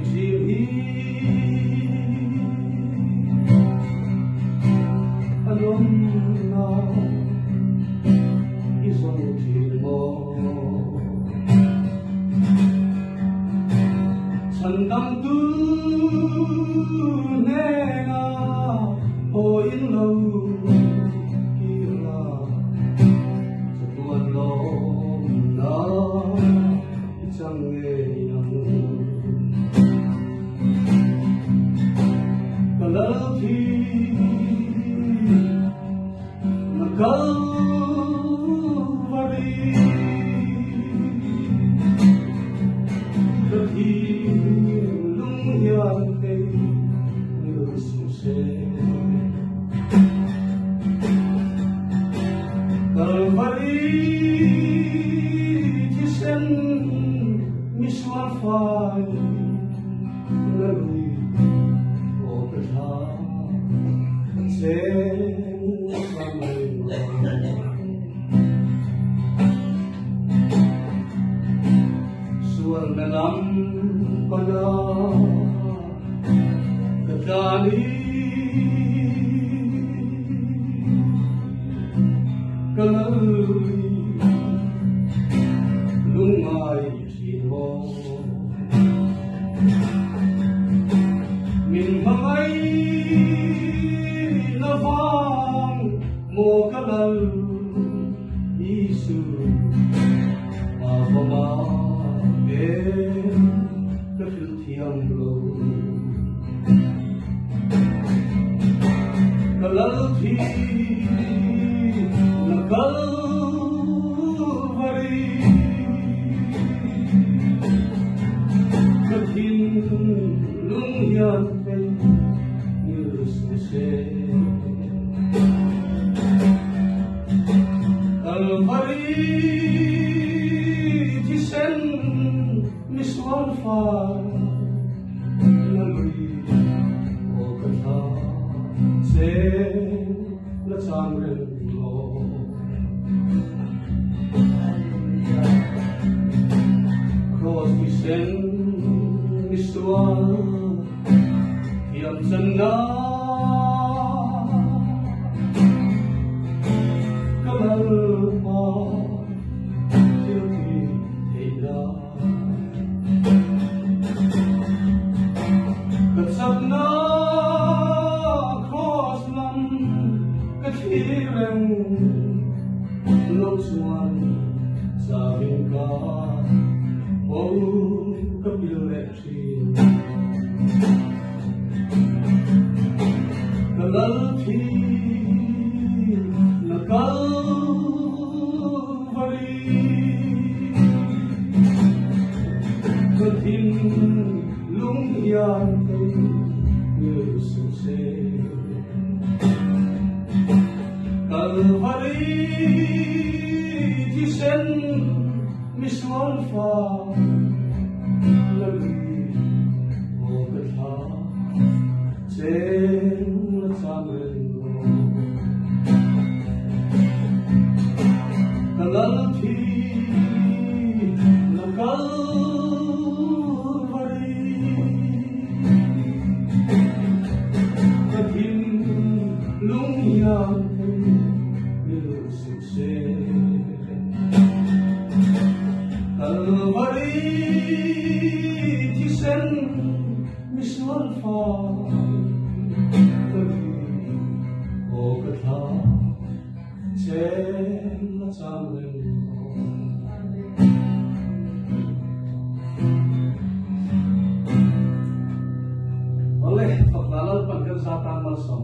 chim alum na isong mo sandam tu nena o in lo kila satuan lo na chẳng nghe yang kalau thi nakal vadi khi lung hian te như sung se kal vadi chi sen miswal phai lagi okatha se samai sual dalam pada kejani kalui lungai mo min mangai na vang mo kalal isu mama e ka fil thiam lo kalal thi na kal vari lung hian te như sung se al mari chi sen miswal fa nalui o katha se la chan ren lo cross ki sen miswal yang senang kalau mau jadi tidak kesana cross lam kecilan longsuan sabingka oh kepileksi kalal thi nakal vari katin lung hian te như sung se kal vari chi sen miswal fa lagi o katha sen la samren kalal thi nakal vari katin lung hian te như sung se kal vari chi sen miswal fa oleh paglalal pagkasatan malsong